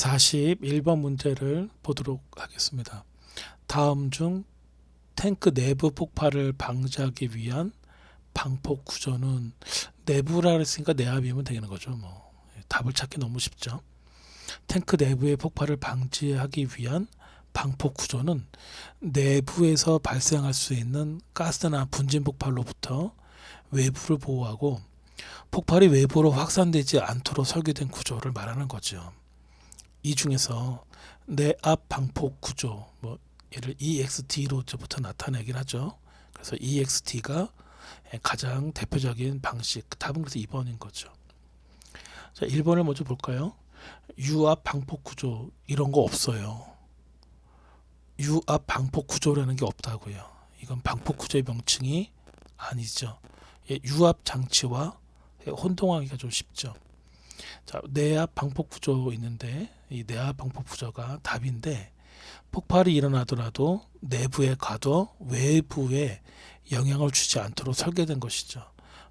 41번 문제를 보도록 하겠습니다. 다음 중 탱크 내부 폭발을 방지하기 위한 방폭 구조는, 내부라 했으니까 내압이면 되는 거죠. 답을 찾기 너무 쉽죠. 탱크 내부의 폭발을 방지하기 위한 방폭 구조는 내부에서 발생할 수 있는 가스나 분진 폭발로부터 외부를 보호하고 폭발이 외부로 확산되지 않도록 설계된 구조를 말하는 거죠. 이 중에서 내압 방폭 구조, 얘를 EXT로부터 나타내긴 하죠. 그래서 EXT가 가장 대표적인 방식. 답은 그래서 2번인 거죠. 자, 1번을 먼저 볼까요? 유압 방폭 구조, 이런 거 없어요. 유압 방폭 구조라는 게 없다고요. 이건 방폭 구조의 명칭이 아니죠. 유압 장치와 혼동하기가 좀 쉽죠. 자, 내압 방폭 구조 있는데, 이 내압 방폭 구조가 답인데, 폭발이 일어나더라도 내부에 가도 외부에 영향을 주지 않도록 설계된 것이죠.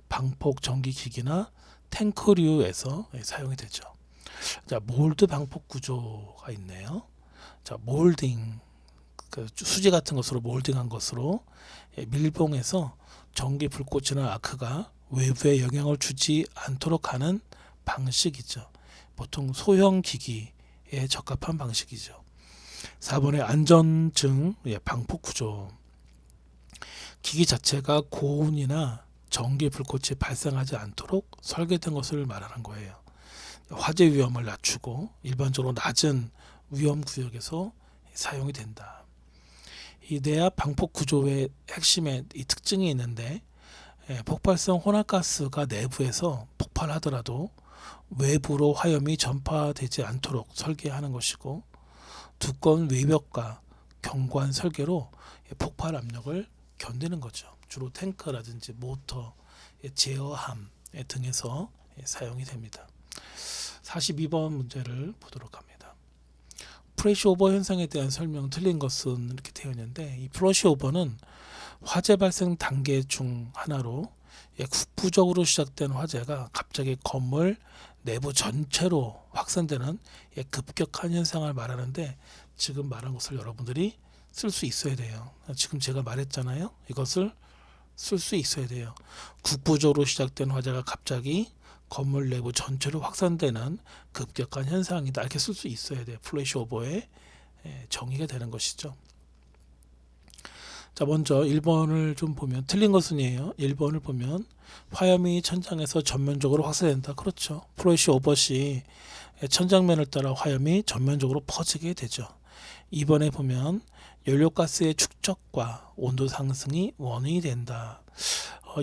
방폭 전기기기나 탱크류에서 사용이 되죠. 자, 몰드 방폭 구조가 있네요. 자, 몰딩, 수지 같은 것으로 몰딩한 것으로 밀봉해서 전기 불꽃이나 아크가 외부에 영향을 주지 않도록 하는 방식이죠. 보통 소형 기기에 적합한 방식이죠. 4번의 안전증 방폭 구조. 기기 자체가 고온이나 전기 불꽃이 발생하지 않도록 설계된 것을 말하는 거예요. 화재 위험을 낮추고 일반적으로 낮은 위험 구역에서 사용이 된다. 이 내압 방폭 구조의 핵심에 이 특징이 있는데, 폭발성 혼합가스가 내부에서 폭발하더라도 외부로 화염이 전파되지 않도록 설계하는 것이고, 두꺼운 외벽과 경관 설계로 폭발 압력을 견디는 거죠. 주로 탱크라든지 모터, 제어함 등에서 사용이 됩니다. 42번 문제를 보도록 합니다. 프레시 오버 현상에 대한 설명 틀린 것은 이렇게 되어 있는데, 이 프레시 오버는 화재 발생 단계 중 하나로 국부적으로 시작된 화재가 갑자기 건물 내부 전체로 확산되는 급격한 현상을 말하는데, 지금 말한 것을 여러분들이 쓸 수 있어야 돼요. 지금 제가 말했잖아요. 이것을 쓸 수 있어야 돼요. 국부적으로 시작된 화재가 갑자기 건물 내부 전체로 확산되는 급격한 현상이다. 이렇게 쓸 수 있어야 돼요. 플래시 오버의 정의가 되는 것이죠. 자, 먼저 1번을 좀 보면 틀린 것은이에요. 1번을 보면 화염이 천장에서 전면적으로 확산된다. 그렇죠. 플래시 오버 시 천장면을 따라 화염이 전면적으로 퍼지게 되죠. 2번에 보면 연료가스의 축적과 온도 상승이 원인이 된다.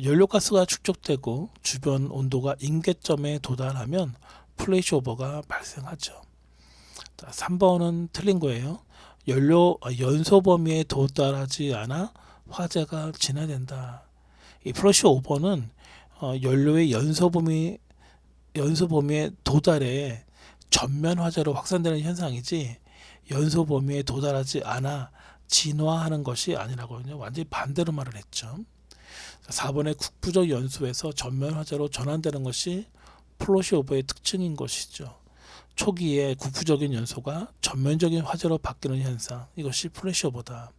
연료가스가 축적되고 주변 온도가 임계점에 도달하면 플래시 오버가 발생하죠. 자, 3번은 틀린 거예요. 연소 범위에 도달하지 않아 화재가 진화된다. 이 플래시 오버는 연료의 연소 범위에 도달해 전면 화재로 확산되는 현상이지, 연소 범위에 도달하지 않아 진화하는 것이 아니라고요. 완전히 반대로 말을 했죠. 4번의 국부적 연소에서 전면 화재로 전환되는 것이 플래시 오버의 특징인 것이죠. 초기에 국부적인 연소가 전면적인 화재로 바뀌는 현상, 이것이 플래시 오버다.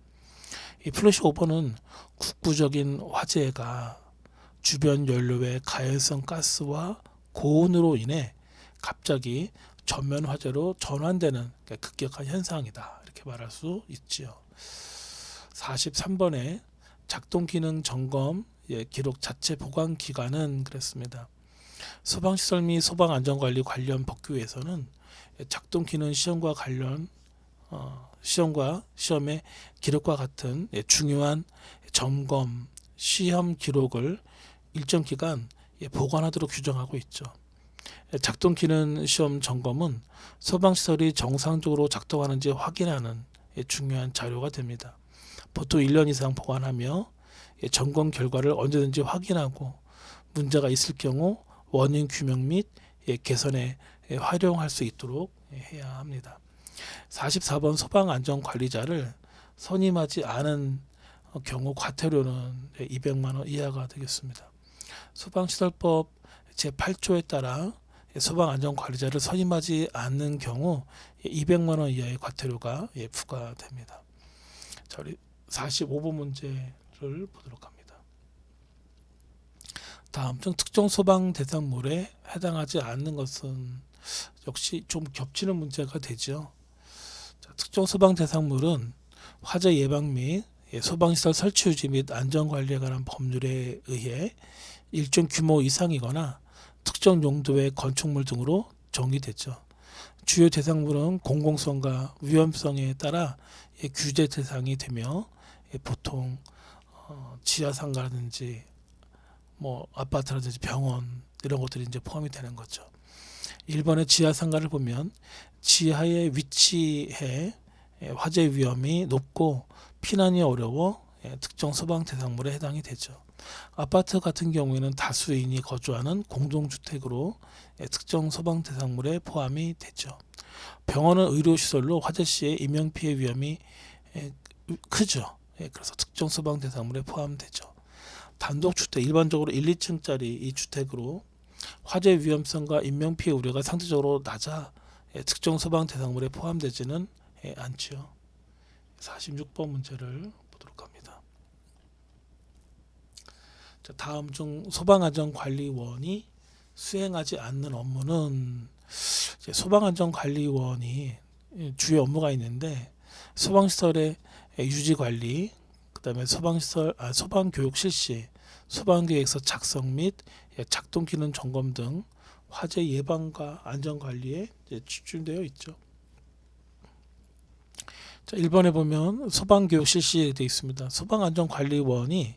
이 플래시 오버는 국부적인 화재가 주변 연료의 가열성 가스와 고온으로 인해 갑자기 전면 화재로 전환되는 급격한 현상이다. 이렇게 말할 수 있지요. 43번에 작동 기능 점검 기록 자체 보관 기간은 그랬습니다. 소방시설 및 소방안전관리 관련 법규에서는 작동 기능 시험과 관련 시험의 기록과 같은 중요한 점검 시험 기록을 일정 기간 보관하도록 규정하고 있죠. 작동 기능 시험 점검은 소방시설이 정상적으로 작동하는지 확인하는 중요한 자료가 됩니다. 보통 1년 이상 보관하며 점검 결과를 언제든지 확인하고 문제가 있을 경우 원인 규명 및 개선에 활용할 수 있도록 해야 합니다. 44번 소방안전관리자를 선임하지 않은 경우 과태료는 200만 원 이하가 되겠습니다. 소방시설법 제8조에 따라 소방안전관리자를 선임하지 않는 경우 200만 원 이하의 과태료가 부과됩니다. 자, 우리 45번 문제를 보도록 합니다. 다음 중 특정 소방 대상물에 해당하지 않는 것은 역시 좀 겹치는 문제가 되죠. 자, 특정 소방 대상물은 화재 예방 및 소방시설 설치 유지 및 안전관리에 관한 법률에 의해 일정 규모 이상이거나 특정 용도의 건축물 등으로 정의되죠. 주요 대상물은 공공성과 위험성에 따라 규제 대상이 되며 보통 지하상가라든지 뭐 아파트라든지 병원 이런 것들이 이제 포함이 되는 거죠. 일본의 지하상가를 보면 지하에 위치해 화재 위험이 높고 피난이 어려워 특정 소방 대상물에 해당이 되죠. 아파트 같은 경우에는 다수인이 거주하는 공동주택으로 특정 소방 대상물에 포함이 되죠. 병원은 의료시설로 화재 시에 인명피해 위험이 크죠. 그래서 특정 소방 대상물에 포함되죠. 단독주택, 일반적으로 1, 2층짜리 이 주택으로 화재 위험성과 인명피해 우려가 상대적으로 낮아 특정 소방 대상물에 포함되지는 않죠. 46번 문제를 보도록 합니다. 자, 다음 중 소방안전관리원이 수행하지 않는 업무는 소방안전관리원이 주요 업무가 있는데 소방시설의 유지관리, 그다음에 소방교육 실시, 소방계획서 작성 및 작동기능 점검 등 화재 예방과 안전관리에 집중되어 있죠. 자, 1번에 보면 소방교육 실시에 되어 있습니다. 소방안전관리원이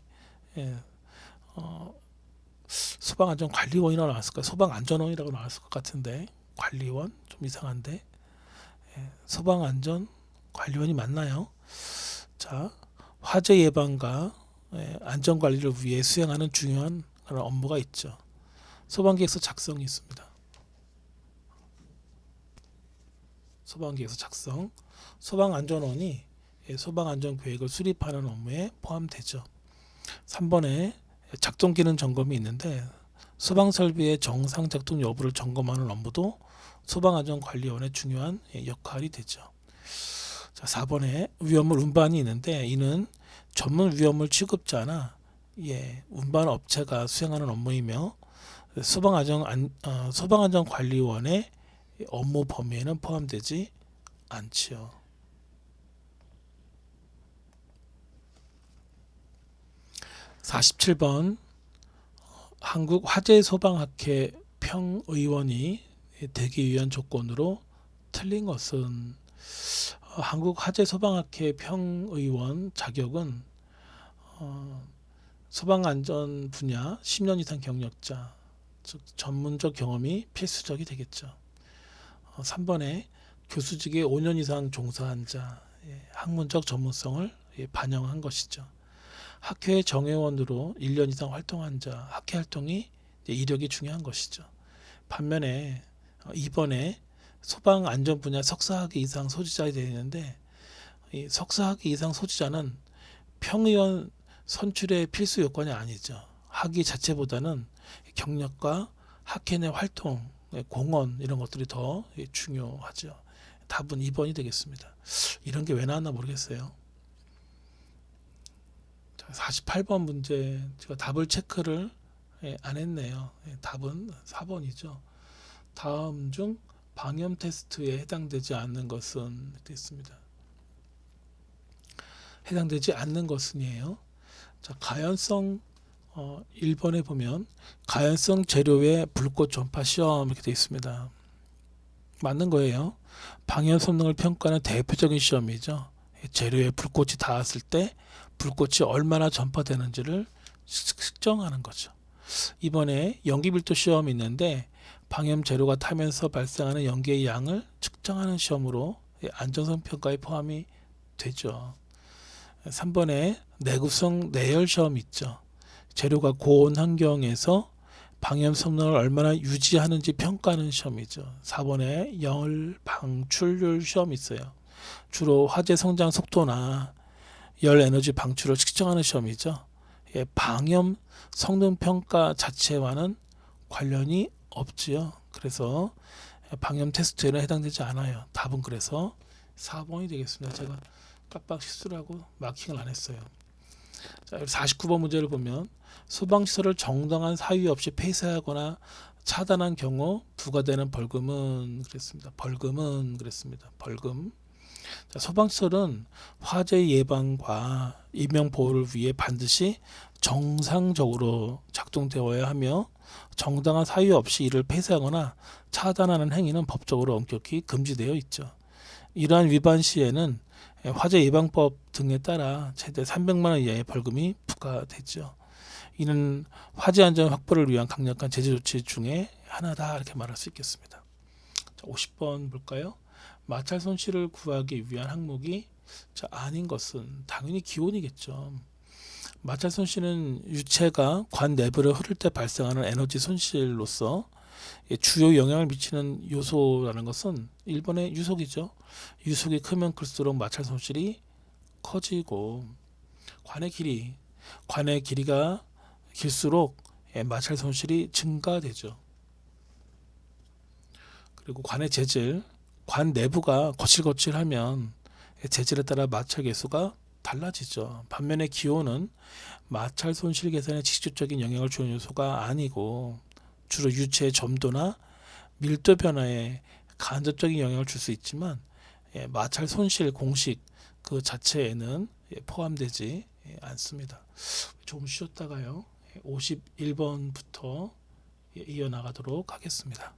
소방안전관리원이라고 나왔을까요? 소방안전원이라고 나왔을 것 같은데 관리원 좀 이상한데 소방안전관리원이 맞나요? 자, 화재 예방과 안전관리를 위해 수행하는 중요한 그런 업무가 있죠. 소방계획서 작성이 있습니다. 소방계획서 작성, 소방안전원이 소방안전계획을 수립하는 업무에 포함되죠. 3번에 작동기능 점검이 있는데 소방설비의 정상 작동 여부를 점검하는 업무도 소방안전관리원의 중요한 역할이 되죠. 자, 4번에 위험물 운반이 있는데 이는 전문 위험물 취급자나 운반 업체가 수행하는 업무이며 소방안전관리원의 업무 범위에는 포함되지 않지요. 47번 한국화재소방학회 평의원이 되기 위한 조건으로 틀린 것은 한국화재소방학회 평의원 자격은 소방안전 분야 10년 이상 경력자, 즉 전문적 경험이 필수적이 되겠죠. 3번에 교수직에 5년 이상 종사한 자, 학문적 전문성을 반영한 것이죠. 학회 정회원으로 1년 이상 활동한 자, 학회 활동이 이력이 중요한 것이죠. 반면에 2번에 소방안전 분야 석사학위 이상 소지자가 되어 있는데 이 석사학위 이상 소지자는 평의원 선출의 필수 요건이 아니죠. 학위 자체보다는 경력과 학회 내 활동, 공헌 이런 것들이 더 중요하죠. 답은 2번이 되겠습니다. 이런 게 왜 나왔나 모르겠어요. 48번 문제 제가 답을 체크를 안 했네요. 답은 4번이죠. 다음 중 방염 테스트에 해당되지 않는 것은 됐습니다. 해당되지 않는 것은이에요. 자, 가연성 1번에 보면 가연성 재료의 불꽃 전파 시험 이렇게 되어 있습니다. 맞는 거예요. 방염 성능을 평가하는 대표적인 시험이죠. 재료에 불꽃이 닿았을 때 불꽃이 얼마나 전파되는지를 측정하는 거죠. 이번에 연기밀도 시험이 있는데 방염 재료가 타면서 발생하는 연기의 양을 측정하는 시험으로 안전성 평가에 포함이 되죠. 3번에 내구성 내열 시험이 있죠. 재료가 고온 환경에서 방염 성능을 얼마나 유지하는지 평가하는 시험이죠. 4번에 열 방출률 시험이 있어요. 주로 화재 성장 속도나 열 에너지 방출을 측정하는 시험이죠. 방염 성능 평가 자체와는 관련이 없지요. 그래서 방염 테스트에는 해당되지 않아요. 답은 그래서 4번이 되겠습니다. 제가 깜빡 실수를 하고 마킹을 안 했어요. 자, 49번 문제를 보면 소방시설을 정당한 사유 없이 폐쇄하거나 차단한 경우 부과되는 벌금은 그랬습니다. 벌금. 자, 소방시설은 화재 예방과 인명 보호를 위해 반드시 정상적으로 작동되어야 하며 정당한 사유 없이 이를 폐쇄하거나 차단하는 행위는 법적으로 엄격히 금지되어 있죠. 이러한 위반 시에는 화재 예방법 등에 따라 최대 300만 원 이하의 벌금이 부과되죠. 이는 화재 안전 확보를 위한 강력한 제재 조치 중에 하나다 이렇게 말할 수 있겠습니다. 자, 50번 볼까요? 마찰 손실을 구하기 위한 항목이 아닌 것은 당연히 기온이겠죠. 마찰 손실은 유체가 관 내부를 흐를 때 발생하는 에너지 손실로서 주요 영향을 미치는 요소라는 것은 1번의 유속이죠. 유속이 크면 클수록 마찰 손실이 커지고 관의 길이가 길수록 마찰 손실이 증가되죠. 그리고 관의 재질, 관 내부가 거칠거칠하면 재질에 따라 마찰 개수가 달라지죠. 반면에 기온은 마찰 손실 계산에 직접적인 영향을 주는 요소가 아니고 주로 유체의 점도나 밀도 변화에 간접적인 영향을 줄 수 있지만 마찰 손실 공식 그 자체에는 포함되지 않습니다. 조금 쉬었다가요. 51번부터 이어나가도록 하겠습니다.